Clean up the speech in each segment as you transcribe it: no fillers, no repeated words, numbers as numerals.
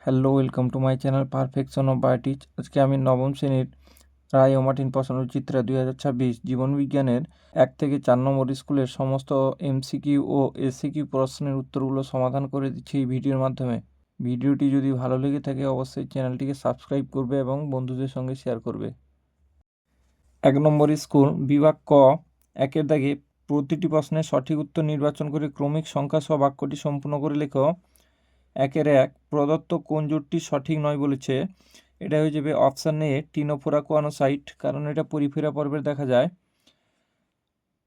Hello, welcome to my channel perfection of biotech. আজকে আমি নবম শ্রেণীর রায় ও মার্টিন প্রশ্নচিত্রা 2026 জীবনবিজ্ঞানের 1 থেকে 4 নম্বর স্কুলের সমস্ত এমসিকিউ ও এসিকিউ প্রশ্নের উত্তরগুলো সমাধান করে দিচ্ছি এই ভিডিওর মাধ্যমে। ভিডিওটি যদি ভালো লেগে থাকে অবশ্যই চ্যানেলটিকে সাবস্ক্রাইব করবে এবং বন্ধুদের সঙ্গে শেয়ার করবে। 1 নম্বর স্কুল বিভাগ ক, একের দাগে প্রতিটি প্রশ্নের সঠিক উত্তর নির্বাচন করে ক্রমিক সংখ্যা সহ বাক্যটি সম্পূর্ণ করে লেখো। 1 প্রদত্ত কোন জোটটি সঠিক নয় বলেছে? এটা হয়ে যাবে অপশান এ টিনোফোরা কোয়ানোসাইট, কারণ এটা পরিফেরা পর্বের দেখা যায়।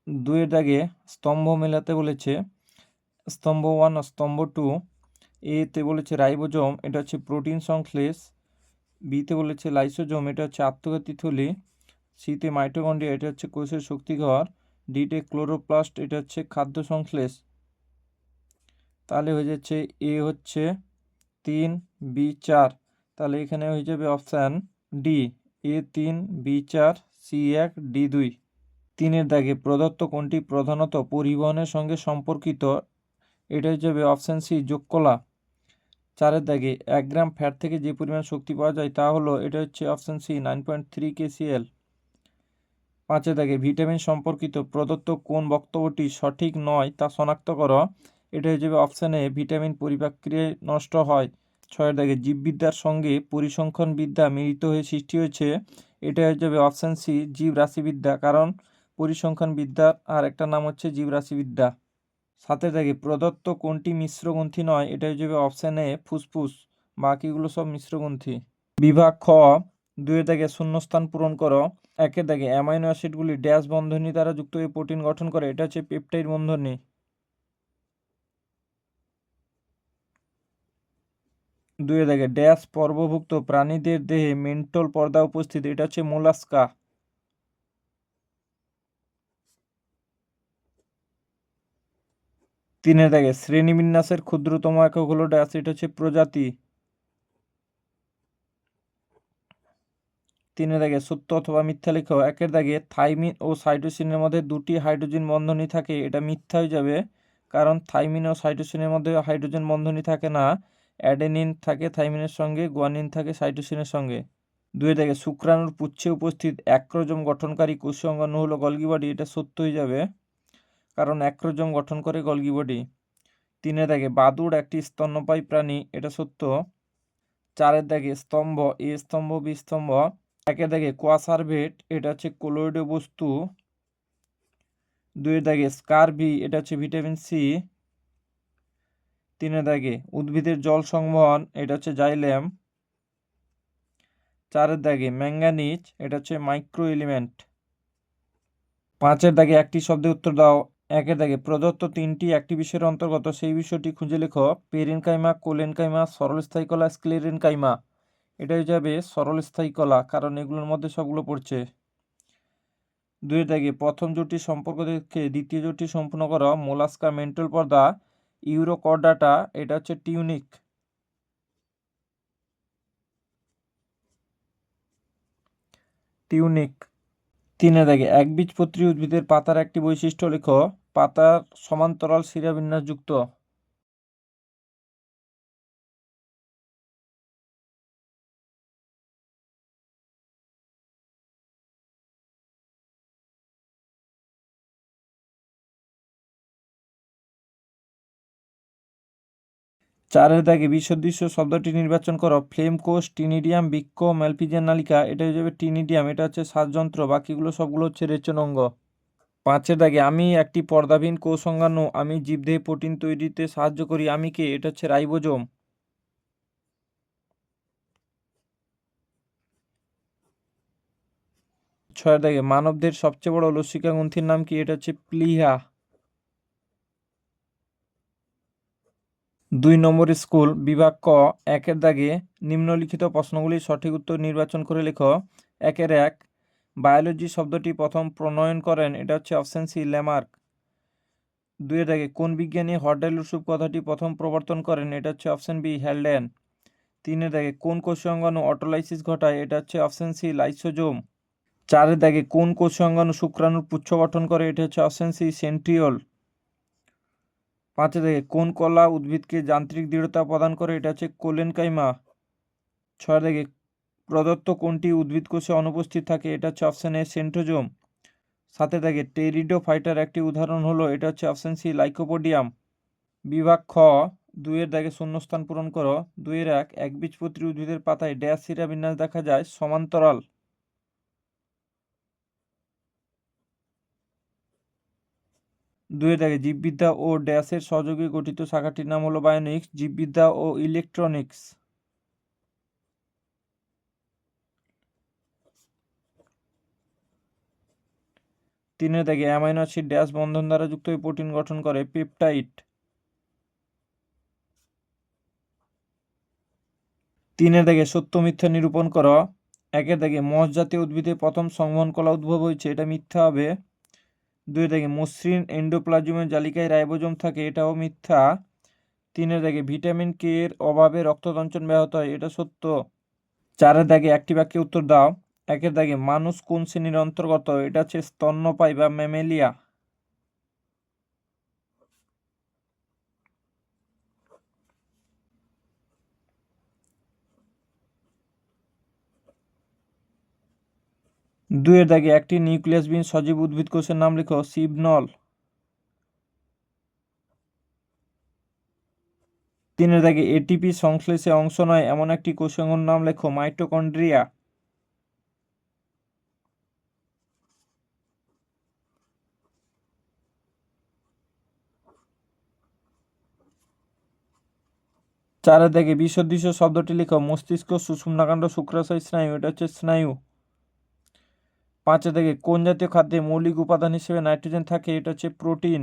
2 দাগে স্তম্ভ মেলাতে বলেছে, স্তম্ভ 1 ও স্তম্ভ 2। এতে বলেছে রাইবোজোম, এটা হচ্ছে প্রোটিন সংশ্লেষ। বিতে বলেছে লাইসোজোম, এটা হচ্ছে আত্মঘাতী থলি। সিতে মাইটোকন্ড্রিয়া, এটা হচ্ছে কোষের শক্তিঘর। ডিতে ক্লোরোপ্লাস্ট, এটা হচ্ছে খাদ্য সংশ্লেষ। তাহলে হয়ে যাচ্ছে এ হচ্ছে 3, বি 4। তাহলে এখানে হয়ে যাবে অপশান ডি, এ 3, বি 4, সি 1, ডি 2। 3 দাগে প্রদত্ত কোনটি প্রধানত পরিবহনের সঙ্গে সম্পর্কিত? এটা হয়ে যাবে অপশান সি, যোগকলা। 4 দাগে 1 গ্রাম ফ্যাট থেকে যে পরিমাণ শক্তি পাওয়া যায় তা হলো, এটা হচ্ছে অপশান সি, 9.3 kcal। 5 দাগে ভিটামিন সম্পর্কিত প্রদত্ত কোন বক্তব্যটি সঠিক নয় তা শনাক্ত করো। এটা হয়ে যাবে অপশান এ, ভিটামিন পরিপাক্রিয়ায় নষ্ট হয়। 6 দাগে জীববিদ্যার সঙ্গে পরিসংখ্যান বিদ্যা মিলিত হয়ে সৃষ্টি হয়েছে। এটা হয়ে যাবে অপশান সি, জীব রাশিবিদ্যা, কারণ পরিসংখ্যান বিদ্যার আর একটা নাম হচ্ছে জীব রাশিবিদ্যা। 7 দাগে প্রদত্ত কোনটি মিশ্র গ্রন্থি নয়? এটা হয়ে যাবে অপশান এ, ফুসফুস। বাকিগুলো সব মিশ্র গ্রন্থি। বিভাগ খ, 2 দাগে শূন্যস্থান পূরণ করো। 1 দাগে অ্যামাইনো অ্যাসিডগুলি ড্যাশ বন্ধনী দ্বারা যুক্ত হয়ে প্রোটিন গঠন করে, এটা হচ্ছে পেপটাইড বন্ধনী। 2 দাগে ড্যাশ পর্বভুক্ত প্রাণীদের দেহে মেন্টল পর্দা উপস্থিত, এটা হচ্ছে মোলাস্কা। 3 দাগে শ্রেণীবিন্যাসের ক্ষুদ্রতম একক হলো ড্যাশ, এটা হচ্ছে প্রজাতি। 3 দাগে সত্য অথবা মিথ্যা লেখো। 1 দাগে থাইমিন ও সাইটোসিনের মধ্যে 2টি হাইড্রোজেন বন্ধনী থাকে, এটা মিথ্যা হয়ে যাবে, কারণ থাইমিন ও সাইটোসিনের মধ্যে হাইড্রোজেন বন্ধনী থাকে না। অ্যাডেনিন থাকে থাইমিনের সঙ্গে, গুয়ানিন থাকে সাইটোসিনের সঙ্গে। 2 দাগে শুক্রাণুর পুচ্ছে উপস্থিত অ্যাক্রোজোম গঠনকারী কোষ অঙ্গাণু হলো গলগি বডি, এটা সত্য হয়ে যাবে, কারণ অ্যাক্রোজোম গঠন করে গলগি বডি। 3 দাগে বাদুড় একটি স্তন্যপায়ী প্রাণী, এটা সত্য। 4 দাগে স্তম্ভ এ স্তম্ভ বি স্তম্ভ। 1 দাগে কোয়াসারভেট, এটা হচ্ছে কোলয়েডীয় বস্তু। 2 দাগে স্কারভি, এটা হচ্ছে ভিটামিন সি। 3 দাগে উদ্ভিদের জল সংবহন, এটা হচ্ছে জাইলেম। 4 দাগে ম্যাঙ্গানিজ, এটা হচ্ছে মাইক্রো এলিমেন্ট। 5 দাগে একটি শব্দে উত্তর দাও। 1 দাগে প্রদত্ত 3টি একটি বিষয়ের অন্তর্গত, সেই বিষয়টি খুঁজে লেখো। পেরেনকাইমা, কোলেনকাইমা, সরলস্থায়ী কলা, স্ক্লেরেনকাইমা। এটা হয়ে যাবে সরলস্থায়ী কলা, কারণ এগুলোর মধ্যে সবগুলো পড়ছে। 2 দাগে প্রথম জোটটি সম্পর্ক দেখে দ্বিতীয় জোটটি সম্পূর্ণ করো। মোলাস্কা মেন্টল পর্দা, ইউরোকর্ডাটা, এটা হচ্ছে টিউনিক। টিউনিক। 3 দাগে একবীজপত্রী উদ্ভিদের পাতার একটি বৈশিষ্ট্য লেখো। পাতার সমান্তরাল শিরাবিন্যাস যুক্ত। 4 দাগে বিসদৃশ্য শব্দটি নির্বাচন করো। ফ্লেম কোষ, টিনিডিয়াম, বৃক্ক, ম্যালপিজিয়ান নালিকা, এটা হয়ে যাবে টিনিডিয়াম, এটা হচ্ছে শ্বাসযন্ত্র, বাকিগুলো সবগুলো হচ্ছে রেচন অঙ্গ। 5 দাগে আমি একটি পর্দাহীন কোষ অঙ্গাণু, আমি জীবদেহে প্রোটিন তৈরিতে সাহায্য করি, আমি কে? এটা হচ্ছে রাইবোজোম। 6 দাগে মানবদের সবচেয়ে বড় লসিকা গ্রন্থির নাম কি? এটা হচ্ছে প্লিহা। 2 নম্বর স্কুল বিভাগ ক, 1 দাগে নিম্নলিখিত প্রশ্নগুলির সঠিক উত্তর নির্বাচন করে লেখো। 1 বায়োলজি শব্দটি প্রথম প্রণয়ন করেন, এটা হচ্ছে অপশন সি, ল্যামার্ক। 2 দাগে কোন বিজ্ঞানী হরডাইলুসুপ কথাটি প্রথম প্রবর্তন করেন? এটা হচ্ছে অপশন বি, হ্যালডেন। 3 দাগে কোন কোষীয় অঙ্গাণু অটোলাইসিস ঘটায়? এটা হচ্ছে অপশন সি, লাইসোজোম। 4 দাগে কোন কোষীয় অঙ্গাণু শুক্রাণুর পুচ্ছ গঠন করে? এটা হচ্ছে অপশন সি, সেন্ট্রিওল। 5 দাগে কোন কলা উদ্ভিদকে যান্ত্রিক দৃঢ়তা প্রদান করে? এটা হচ্ছে কোলেনকাইমা। 6 দাগে প্রদত্ত কোনটি উদ্ভিদ কোষে অনুপস্থিত থাকে? এটা হচ্ছে অপশন এ সেন্ট্রোজোম। 7 দাগে টেরিডোফাইটার একটি উদাহরণ হলো, এটা হচ্ছে অপশন সি লাইকোপোডিয়াম। বিভাগ খ 2 দাগে শূন্যস্থান পূরণ করো। 2-1 একবীজপত্রী উদ্ভিদের পাতায় ড্যাশ শিরাবিন্যাস দেখা যায়? সমান্তরাল। 2 দাগে জীববিদ্যা ও ড্যাশের সহযোগে গঠিত শাখাটির নাম হলো বায়োনিক্স, জীববিদ্যা ও ইলেকট্রনিক্স। 3 দাগে অ্যামাইনো অ্যাসিড ড্যাশ বন্ধন দ্বারা যুক্ত হয়ে প্রোটিন গঠন করে? পেপটাইড। 3 দাগে সত্য মিথ্যা নিরূপণ করো। 1 দাগে মস জাতীয় উদ্ভিদে প্রথম সংবহন কলা উদ্ভব হয়েছে? এটা মিথ্যা হবে। 2 দাগে মসৃণ এন্ডোপ্লাজমের জালিকায় রাইবোজোম থাকে? এটাও মিথ্যা। 3 দাগে ভিটামিন কে এর অভাবে রক্ততঞ্চন ব্যাহত হয়? এটা সত্য। 4 দাগে একটি বাক্যে উত্তর দাও। 1 দাগে মানুষ কোন শ্রেণীর অন্তর্গত? এটা হচ্ছে স্তন্যপায়ী বা ম্যামেলিয়া। 2 দাগে একটি নিউক্লিয়াসবিহীন সজীব উদ্ভিদ কোষের নাম লিখো। সিবনল। 3 দাগে এটিপি সংশ্লেষে অংশ নয় এমন একটি কোষাঙ্গের নাম লেখো। মাইটোকন্ড্রিয়া। 4 দাগে বিসদৃশ শব্দটি লিখো। মস্তিষ্ক, সুষুম্নাকাণ্ড, শুক্রাশয়, স্নায়ু। এটা হচ্ছে স্নায়ু। 5 দাগে কোন জাতীয় খাদ্যে মৌলিক উপাদান হিসেবে নাইট্রোজেন থাকে? এটা হচ্ছে প্রোটিন।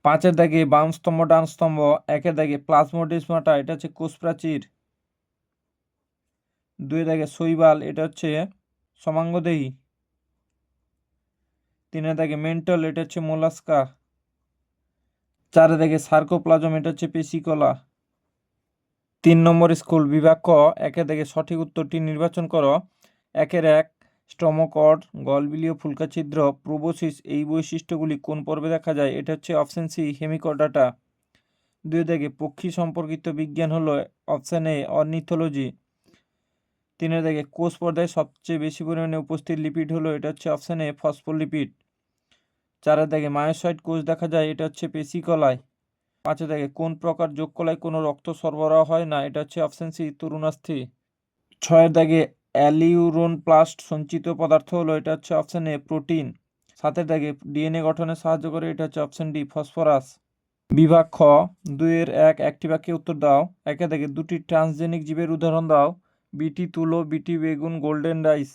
5 দাগে বাম স্তম্ভ ডান স্তম্ভ। 1 দাগে প্লাজমোডেসমাটা, এটা হচ্ছে কোষ প্রাচীর। 2 দাগে শৈবাল, এটা হচ্ছে সমাঙ্গদেহী। 3 দাগে মেন্টল, এটা হচ্ছে মোলাস্কা। 4 দাগে সার্কোপ্লাজম, এটা হচ্ছে পেশিকলা। 3 নম্বর স্কুল বিভাগ ক 1 দাগে সঠিক উত্তরটি নির্বাচন করো। 1-1 স্টমকড, গলবিলীয় ফুলকা ছিদ্র, প্রোবোসিস এই বৈশিষ্ট্যগুলি কোন পর্বে দেখা যায়? এটা হচ্ছে অপশন সি হেমিকর্ডাটা। 2 দাগে পক্ষী সম্পর্কিত বিজ্ঞান হলো? Option A ornithology. 3 দাগে কোষ পর্দায় সবচেয়ে বেশি পরিমাণে উপস্থিত লিপিড হলো? এটা হচ্ছে অপশন এ ফসফোলিপিড। 4 দাগে মায়োসাইট কোষ দেখা যায়? এটা হচ্ছে পেশিকলায়। 5 দাগে কোন প্রকার যোগকলায় কোনো রক্ত সরবরাহ হয় না? এটা হচ্ছে অপশন সি তরুণাস্থি। 6 দাগে অ্যালিউরোন প্লাস্ট সঞ্চিত পদার্থ হলো? এটা হচ্ছে অপশন এ প্রোটিন। 7 দাগে ডিএনএ গঠনে সাহায্য করে? এটা হচ্ছে অপশন ডি ফসফরাস। বিভাগ খ 2-1 একটি বাক্যে উত্তর দাও। 1 দাগে দুটি ট্রান্সজেনিক জীবের উদাহরণ দাও। বিটি তুলো, বিটি বেগুন, গোল্ডেন রাইস।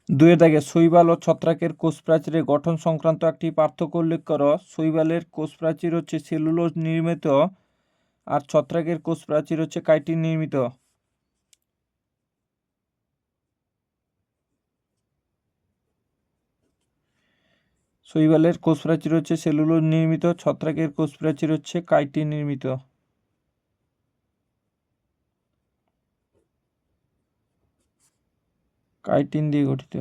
2 দাগে শৈবাল ও ছত্রাকের কোষ প্রাচীরের গঠন সংক্রান্ত একটি পার্থক্য উল্লেখ করো। শৈবালের কোষ প্রাচীর হচ্ছে সেলুলোজ নির্মিত, আর ছত্রাকের কোষ প্রাচীর হচ্ছে কাইটিন নির্মিত। শৈবালের কোষ প্রাচীর হচ্ছে সেলুলোজ নির্মিত, ছত্রাকের কোষ প্রাচীর হচ্ছে কাইটিন নির্মিত। কাইটিন দিয়ে গঠিত।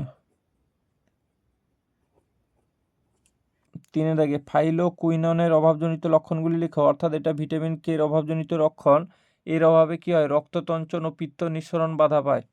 3 দাগে ফাইলোকুইননের অভাবজনিত লক্ষণগুলি লেখো। অর্থাৎ এটা ভিটামিন কে এর অভাবজনিত লক্ষণ। এর অভাবে কি হয়? রক্ততঞ্চন ও পিত্ত নিঃসরণ বাধা পায়।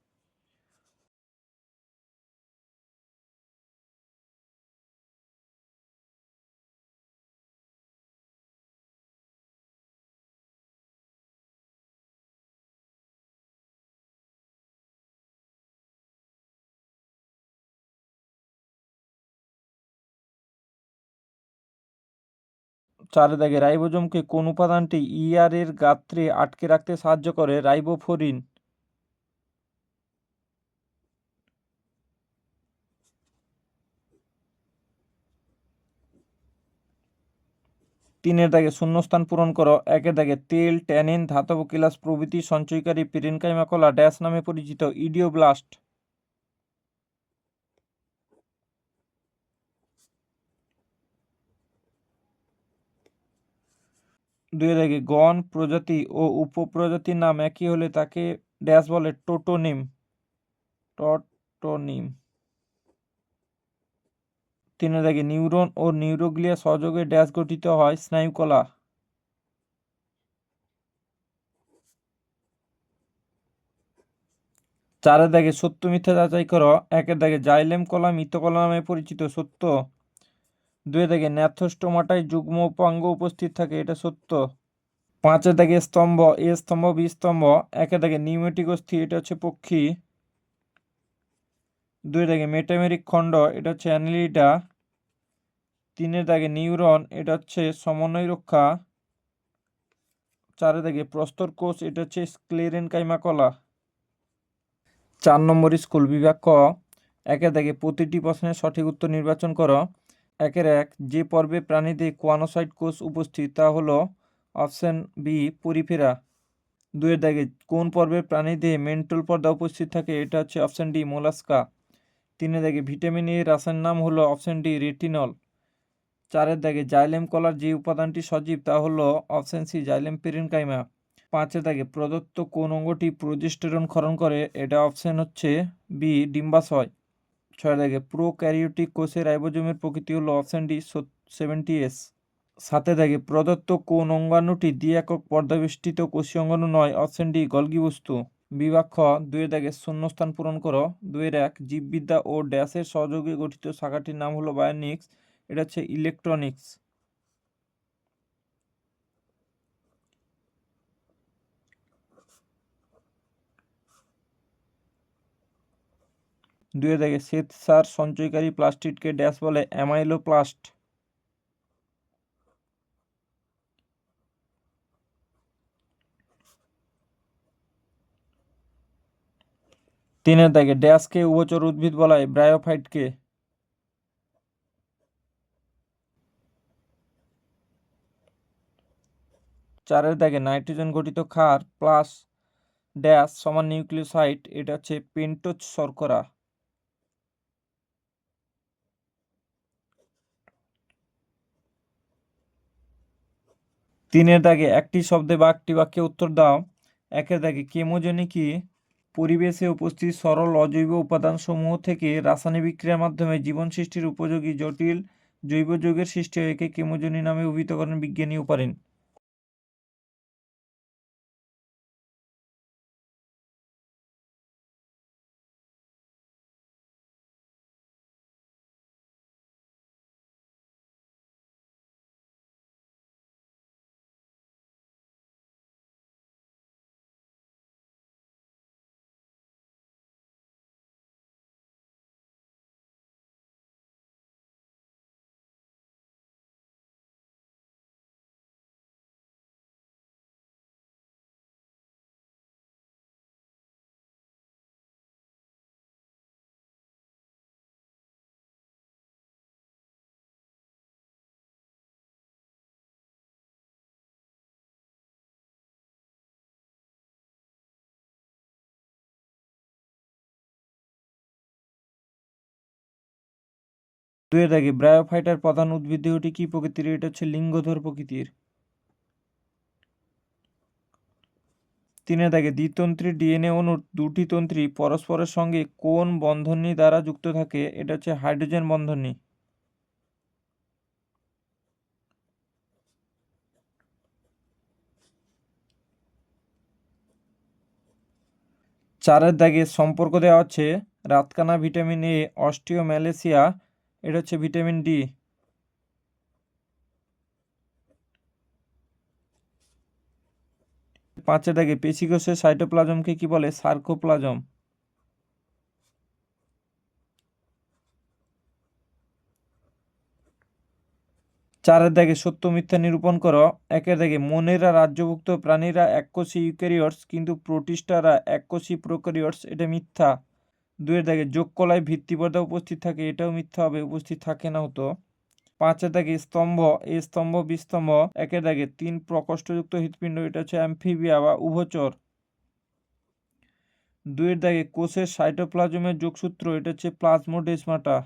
চার দাগে রাইবোজোমকে কোন উপাদানটি ইআর এর গাত্রে আটকে রাখতে সাহায্য করে? রাইবোফোরিন। 3 দাগে শূন্যস্থান পূরণ করো। 1 দাগে তেল, ট্যানিন, ধাতব কেলাস প্রভৃতি সঞ্চয়কারী পেরেনকাইমা কলা ড্যাশ নামে পরিচিত? ইডিওব্লাস্ট। দুইয়ের দাগে গণ প্রজাতি ও উপপ্রজাতির নাম একই হলে তাকে ড্যাশ বলে টোটোনিম। টটোনিম। তিনের দাগে নিউরন ও নিউরোগ্লিয়া সহযোগে ড্যাশ গঠিত হয় স্নায়ুকলা। চারের দাগে সত্য মিথ্যা যাচাই করো। একের দাগে জাইলেম কলা মৃত কলা নামে পরিচিত, সত্য। দুয়ের দাগে ন্যাথোস্টোমাটায় যুগ্ম উপাঙ্গ উপস্থিত থাকে, এটা সত্য। পাঁচের দাগে স্তম্ভ, এ স্তম্ভ বি স্তম্ভ। একের দাগে নিউমেটিক অস্থি, এটা হচ্ছে পক্ষী। দুয়ের দাগে মেটামেরিক খণ্ড, এটা হচ্ছে অ্যানিলিডা। তিনের দাগে নিউরন, এটা হচ্ছে সমন্বয় রক্ষা। চারের দাগে প্রস্তর কোষ, এটা হচ্ছে স্ক্লেরেনকাইমা কলা। 4 নম্বর স্কুল বিভাগ ক। একের দাগে প্রতিটি প্রশ্নের সঠিক উত্তর নির্বাচন করো। একের এক, যে পর্বে প্রাণীতে কোয়ানোসাইট কোষ উপস্থিত তা হলো অপশন বি পরিফেরা। দুয়ের দাগে কোন পর্বের প্রাণীতে মেন্টল পর্দা উপস্থিত থাকে, এটা হচ্ছে অপশন ডি মোলাস্কা। তিনের দাগে ভিটামিন এ রাসায়নিক নাম হলো অপশন ডি রেটিনল। চারের দাগে জাইলেম কলার যে উপাদানটি সজীব তা হলো অপশন সি জাইলেম পেরেনকাইমা। পাঁচের দাগে প্রদত্ত কোন অঙ্গটি প্রোজেস্টেরন ক্ষরণ করে, এটা অপশন হচ্ছে বি ডিম্বাশয়। ছয়ের দাগে প্রোক্যারিওটিক কোষের রাইবোজোমের প্রকৃতি হলো অপশন ডি 70S। সাতের দাগে প্রদত্ত কোন অঙ্গাণুটি দ্বি-একক পর্দাবেষ্টিত কোষীয় অঙ্গাণু নয়, অপশন ডি গলগি বস্তু। বিভাগ খ। দুয়ের দাগে শূন্যস্থান পূরণ করো। দুয়ের এক, জীববিদ্যা ও ড্যাশের সহযোগে গঠিত শাখাটির নাম হলো বায়োনিক্স, এটা হচ্ছে ইলেকট্রনিক্স। দুয়ের দাগে শ্বেতসার সঞ্চয়কারী প্লাস্টিডকে ড্যাশ বলে অ্যামাইলোপ্লাস্ট। তিনের দাগে ড্যাশকে উভচর উদ্ভিদ বলা হয় ব্রায়োফাইটকে। চারের দাগে নাইট্রোজেন গঠিত ক্ষার প্লাস ড্যাশ সমান নিউক্লিওসাইড, এটা হচ্ছে পেন্টোজ শর্করা। তিনের দাগে একটি শব্দে বা একটি বাক্যে উত্তর দাও। একের দাগে কেমোজেনি কি? পরিবেশে উপস্থিত সরল অজৈব উপাদানসমূহ থেকে রাসায়নিক বিক্রিয়ার মাধ্যমে জীবন সৃষ্টির উপযোগী জটিল জৈব যৌগের সৃষ্টি হয়, একে কেমোজেনি নামে অভিহিত করেন বিজ্ঞানী ওপারেন। দুয়ের দাগে ব্রায়োফাইটার প্রধান উদ্ভিদ দেহটি কি প্রকৃতির, এটা হচ্ছে লিঙ্গধর প্রকৃতির। তিনের দাগে দ্বিতন্ত্রী ডিএনএ অণুর দুটি তন্ত্রী পরস্পরের সঙ্গে কোন বন্ধনী দ্বারা যুক্ত থাকে, এটা হচ্ছে হাইড্রোজেন বন্ধনী। চারের দাগে সম্পর্ক দেওয়া হচ্ছে রাতকানা ভিটামিন এ অস্টিওম্যালেসিয়া, এটা হচ্ছে ভিটামিন ডি। পাঁচের দাগে পেশিকোষের সাইটোপ্লাজমকে কি বলে, সার্কোপ্লাজম। চারের দাগে সত্য মিথ্যা নিরূপণ করো। একের দাগে মনেরা রাজ্যভুক্ত প্রাণীরা এককোষী ইউক্যারিওটস কিন্তু প্রোটিস্টারা এককোষী প্রোক্যারিওটস, এটা মিথ্যা। দুয়ের দাগে যোগ কলায় ভিত্তিপর্দা উপস্থিত থাকে, এটাও মিথ্যা হবে, উপস্থিত থাকে না হতো। পাঁচের দাগে স্তম্ভ, এ স্তম্ভ বি স্তম্ভ। একের দাগে 3 প্রকোষ্ঠযুক্ত হৃৎপিণ্ড, এটা হচ্ছে অ্যামফিবিয়া বা উভচর। দুয়ের দাগে কোষের সাইটোপ্লাজমের যোগসূত্র, এটা হচ্ছে প্লাজমোডেসমাটা।